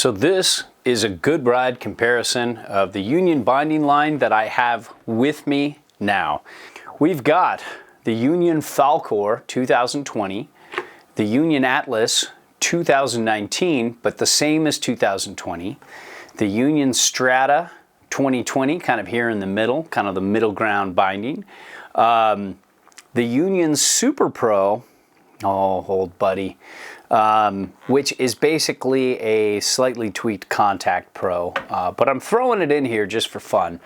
So this is a good ride comparison of the Union binding line that I have with me now. We've got the Union Falcor 2020, the Union Atlas 2019, but the same as 2020, the Union Strata 2020, kind of here in the middle, kind of the middle ground binding, the Union Superpro, oh, old buddy, which is basically a slightly tweaked Contact Pro, but I'm throwing it in here just for fun.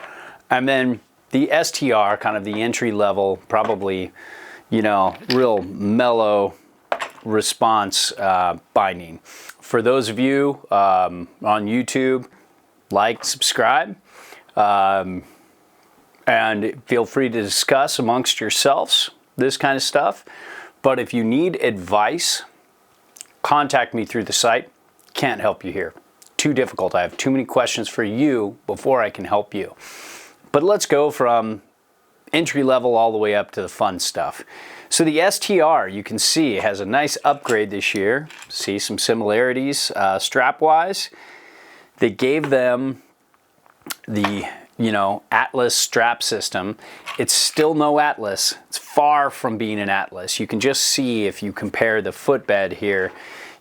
And then the STR, kind of the entry level, probably, you know, real mellow response binding. For those of you on YouTube, like, subscribe, and feel free to discuss amongst yourselves this kind of stuff. But if you need advice, contact me through the site. Can't help you here. Too difficult. I have too many questions for you before I can help you. But let's go from entry level all the way up to the fun stuff. So the STR, you can see, has a nice upgrade this year. See some similarities strap-wise. They gave them the, you know, Atlas strap system. It's still no Atlas. It's far from being an Atlas. You can just see, if you compare the footbed here,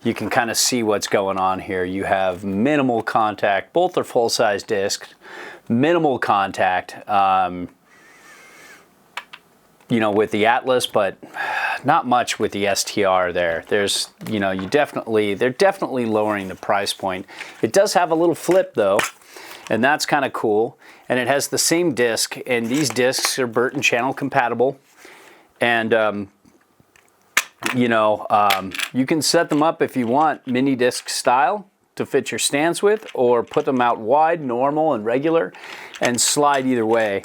you can kind of see what's going on here. You have minimal contact. Both are full-size discs. Minimal contact, you know, with the Atlas, but not much with the STR there. There's, you know, they're definitely lowering the price point. It does have a little flip though, and that's kind of cool. And it has the same disc, and these discs are Burton channel compatible. And, you know, you can set them up if you want mini disc style to fit your stance with, or put them out wide, normal and regular, and slide either way.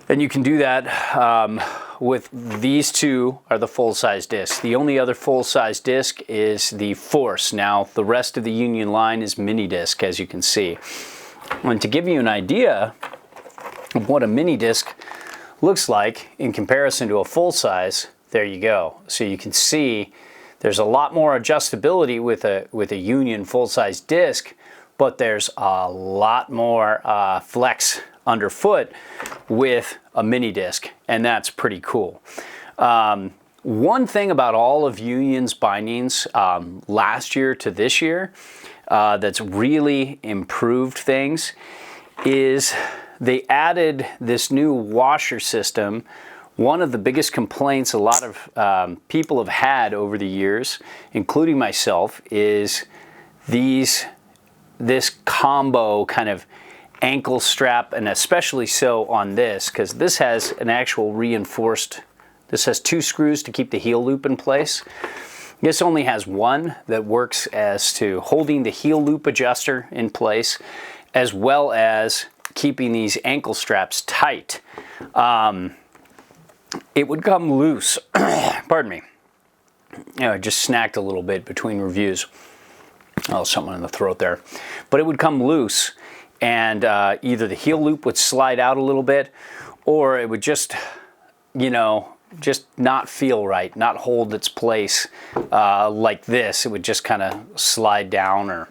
And you can do that with these two are the full-size discs. The only other full-size disc is the Force. Now the rest of the Union line is mini disc, as you can see. And to give you an idea of what a mini disc looks like in comparison to a full-size, there you go. So you can see there's a lot more adjustability with a Union full-size disc, but there's a lot more flex underfoot with a mini disc, and that's pretty cool. One thing about all of Union's bindings last year to this year that's really improved things is they added this new washer system. One of the biggest complaints a lot of people have had over the years, including myself, is this combo kind of ankle strap, and especially so on this, because this has an actual reinforced, this has two screws to keep the heel loop in place. This only has one that works as to holding the heel loop adjuster in place, as well as keeping these ankle straps tight. It would come loose. Pardon me. You know, I just snacked a little bit between reviews. Oh, something in the throat there. But it would come loose, and either the heel loop would slide out a little bit, or it would just, you know, just not feel right, not hold its place like this. It would just kind of slide down or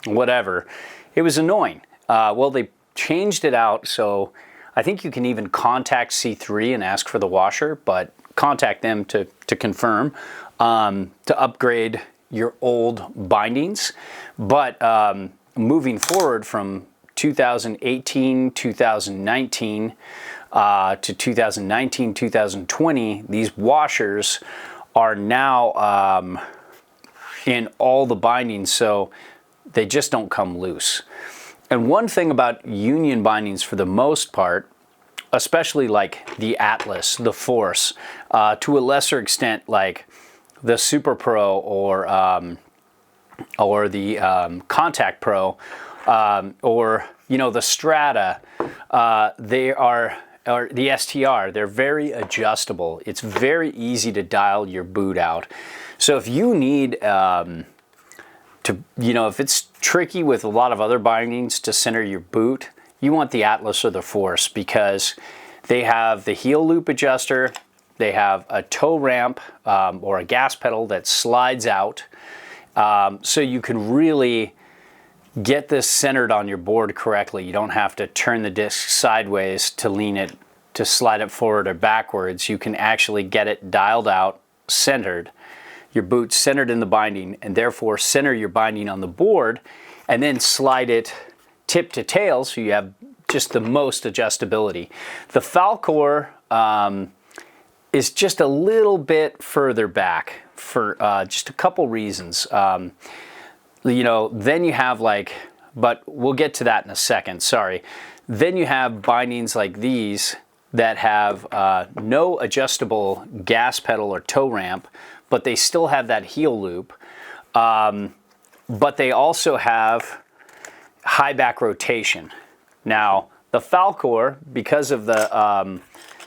whatever. It was annoying. Well, they changed it out, so I think you can even contact C3 and ask for the washer, but contact them to confirm, to upgrade your old bindings. But moving forward from 2018, 2019 to 2019, 2020, these washers are now in all the bindings, so they just don't come loose. And one thing about Union bindings for the most part, especially like the Atlas, the Force, to a lesser extent like the Superpro or the Contact Pro, or, you know, the Strata, they are, or the STR, they're very adjustable. It's very easy to dial your boot out. So if you need you know, if it's tricky with a lot of other bindings to center your boot, you want the Atlas or the Force, because they have the heel loop adjuster, they have a toe ramp or a gas pedal that slides out, so you can really get this centered on your board correctly. You don't have to turn the disc sideways to lean it, to slide it forward or backwards. You can actually get it dialed out, centered, your boot centered in the binding, and therefore center your binding on the board, and then slide it tip to tail so you have just the most adjustability. The Falcor is just a little bit further back for just a couple reasons. You know, then you have like, but we'll get to that in a second, sorry. Then you have bindings like these that have no adjustable gas pedal or toe ramp, but they still have that heel loop. But they also have high back rotation. Now, the Falcor, because of the,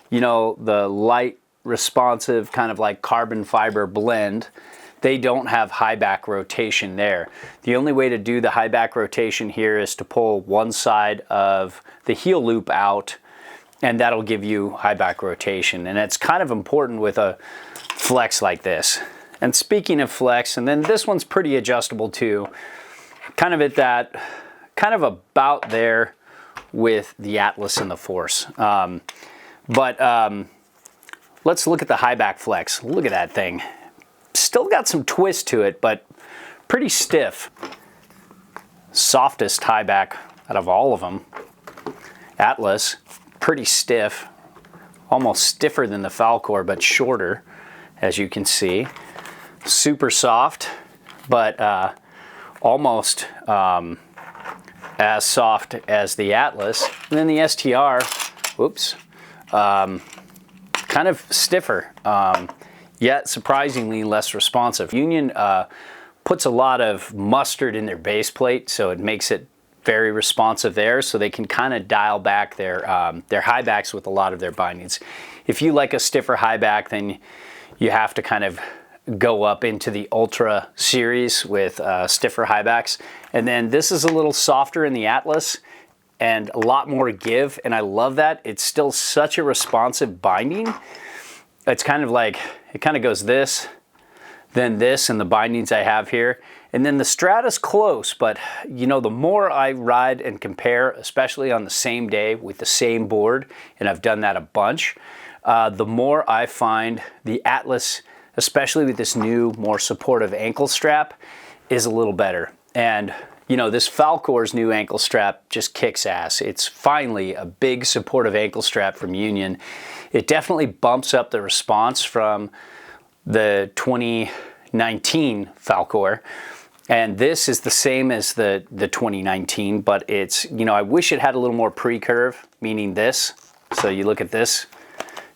you know, the light responsive kind of like carbon fiber blend, they don't have high back rotation there. The only way to do the high back rotation here is to pull one side of the heel loop out, and that'll give you high back rotation. And it's kind of important with a flex like this. And speaking of flex, and then this one's pretty adjustable too, kind of at that, kind of about there with the Atlas and the Force. Let's look at the high back flex. Look at that thing. Still got some twist to it, but pretty stiff. Softest high back out of all of them. Atlas, pretty stiff. Almost stiffer than the Falcor, but shorter, as you can see. Super soft, but almost as soft as the Atlas. And then the STR, whoops, kind of stiffer, yet surprisingly less responsive. Union puts a lot of mustard in their base plate, so it makes it very responsive there, so they can kind of dial back their high backs with a lot of their bindings. If you like a stiffer high back, then you have to kind of go up into the Ultra series with stiffer high backs. And then this is a little softer in the Atlas and a lot more give, and I love that. It's still such a responsive binding. It's kind of like, it kind of goes this, then this, and the bindings I have here. And then the Strata's close, but you know, the more I ride and compare, especially on the same day with the same board, and I've done that a bunch, the more I find the Atlas, especially with this new, more supportive ankle strap, is a little better. And you know, this Falcor's new ankle strap just kicks ass. It's finally a big supportive ankle strap from Union. It definitely bumps up the response from the 2019 Falcor. And this is the same as the 2019, but it's, you know, I wish it had a little more pre-curve, meaning this. So you look at this,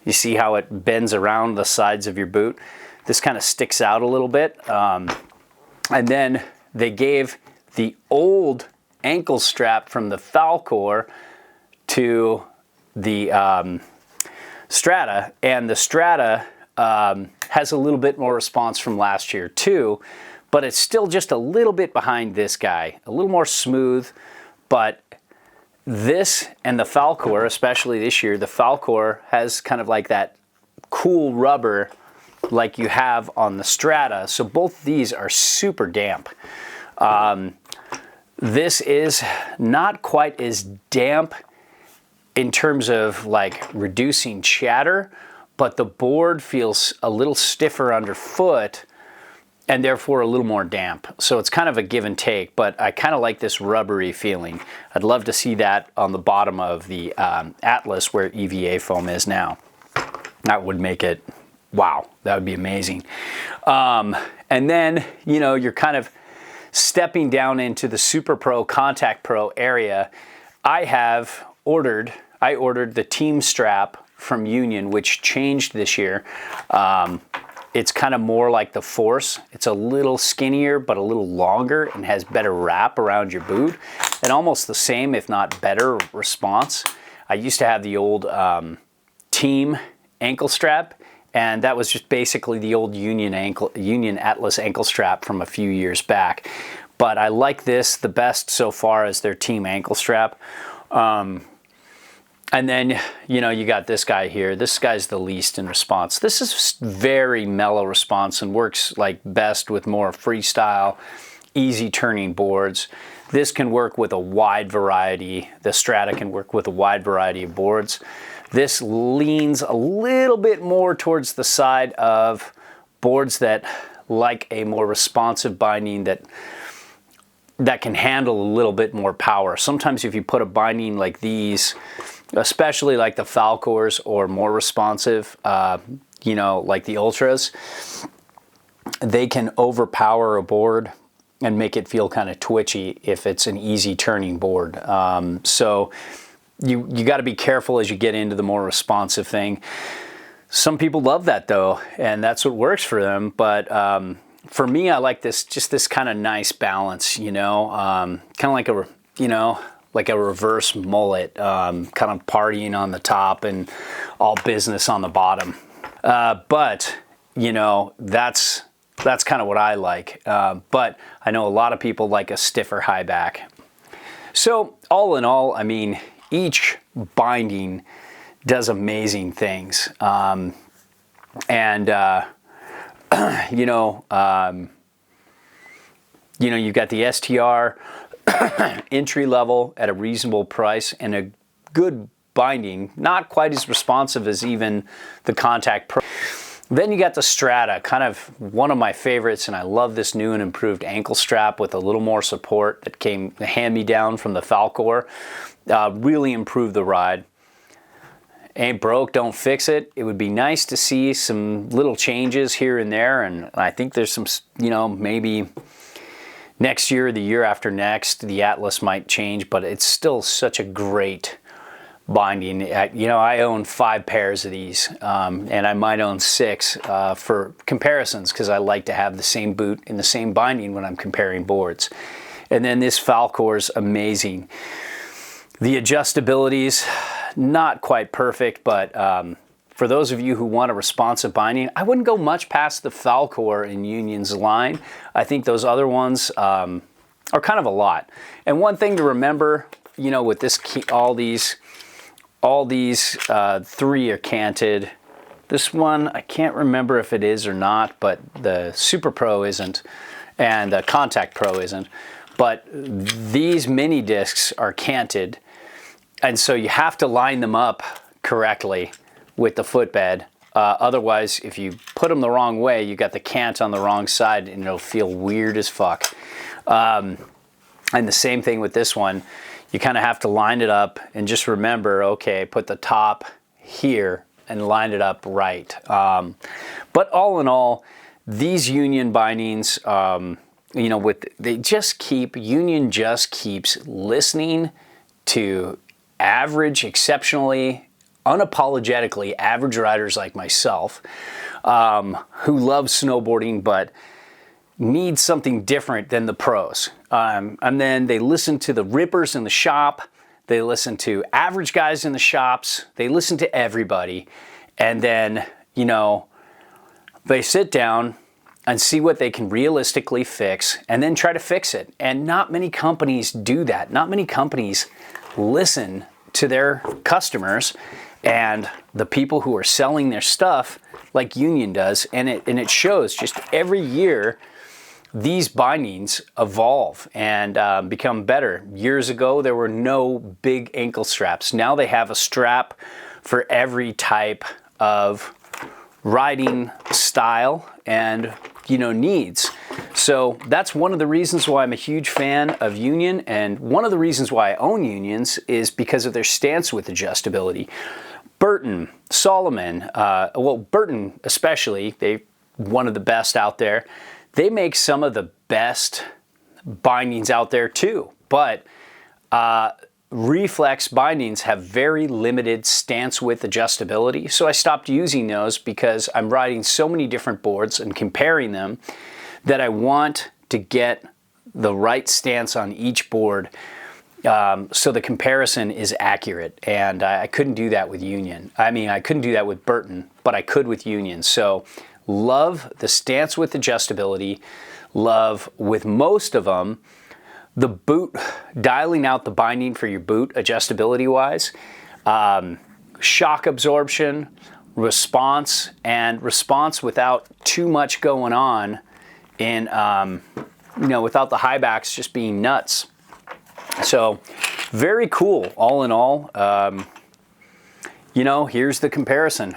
you see how it bends around the sides of your boot. This kind of sticks out a little bit. And then they gave the old ankle strap from the Falcor to the Strata, and the Strata has a little bit more response from last year too, but it's still just a little bit behind this guy, a little more smooth. But this and the Falcor, especially this year, the Falcor has kind of like that cool rubber like you have on the Strata, so both these are super damp. This is not quite as damp in terms of like reducing chatter, but the board feels a little stiffer underfoot and therefore a little more damp. So it's kind of a give and take, but I kind of like this rubbery feeling. I'd love to see that on the bottom of the Atlas where EVA foam is now. That would make it, wow, that would be amazing. And then, you know, you're kind of stepping down into the Superpro, Contact Pro area. I ordered the Team Strap from Union, which changed this year. It's kind of more like the Force. It's a little skinnier, but a little longer and has better wrap around your boot, and almost the same, if not better, response. I used to have the old Team ankle strap, and that was just basically the old Union Atlas ankle strap from a few years back. But I like this the best so far as their Team ankle strap. And then, you know, you got this guy here. This guy's the least in response. This is very mellow response and works like best with more freestyle, easy turning boards. This can work with a wide variety. The Strata can work with a wide variety of boards. This leans a little bit more towards the side of boards that like a more responsive binding that can handle a little bit more power. Sometimes if you put a binding like these, especially like the Falcors or more responsive, you know, like the Ultras, they can overpower a board and make it feel kind of twitchy if it's an easy turning board. So you got to be careful as you get into the more responsive thing. Some people love that though, and that's what works for them. But for me, I like this, just this kind of nice balance, you know, kind of like a, you know, like a reverse mullet, kind of partying on the top and all business on the bottom. But you know, that's kind of what I like. But I know a lot of people like a stiffer high back. So all in all, I mean, each binding does amazing things. You know, you've got the STR entry level at a reasonable price and a good binding, not quite as responsive as even the Contact Pro. Then you got the Strata, kind of one of my favorites, and I love this new and improved ankle strap with a little more support that came hand-me-down from the Falcor. Really improved the ride. Ain't broke, don't fix it. It would be nice to see some little changes here and there, and I think there's some, you know, maybe next year or the year after next, the Atlas might change, but it's still such a great binding. You know, I own 5 pairs of these, and I might own 6 for comparisons, because I like to have the same boot in the same binding when I'm comparing boards. And then this Falcor's amazing. The adjustability's not quite perfect, but for those of you who want a responsive binding, I wouldn't go much past the Falcor in Union's line. I think those other ones are kind of a lot. And one thing to remember, you know, with this all these 3 are canted. This one, I can't remember if it is or not, but the Superpro isn't, and the Contact Pro isn't. But these mini discs are canted, and so you have to line them up correctly with the footbed. Otherwise, if you put them the wrong way, you got the cant on the wrong side, and it'll feel weird as fuck. And the same thing with this one. You kind of have to line it up and just remember, okay, put the top here and line it up right. But all in all, these Union bindings, you know, Union just keeps listening to average, exceptionally, unapologetically average riders like myself, who love snowboarding but need something different than the pros. And then they listen to the rippers in the shop, they listen to average guys in the shops, they listen to everybody, and then, you know, they sit down and see what they can realistically fix and then try to fix it. And not many companies do that. Not many companies listen to their customers and the people who are selling their stuff like Union does, and it shows. Just every year these bindings evolve and become better. Years ago, there were no big ankle straps. Now they have a strap for every type of riding style and, you know, needs. So that's one of the reasons why I'm a huge fan of Union, and one of the reasons why I own Unions is because of their stance with adjustability. Burton, Salomon, well, Burton especially, they're one of the best out there. They make some of the best bindings out there too, but reflex bindings have very limited stance width adjustability. So I stopped using those because I'm riding so many different boards and comparing them that I want to get the right stance on each board, so the comparison is accurate. And I couldn't do that with Union. I mean, I couldn't do that with Burton, but I could with Union. So love the stance width adjustability, love with most of them the boot, dialing out the binding for your boot adjustability wise, shock absorption, response, and response without too much going on in, you know, without the high backs just being nuts. So very cool all in all. You know, here's the comparison.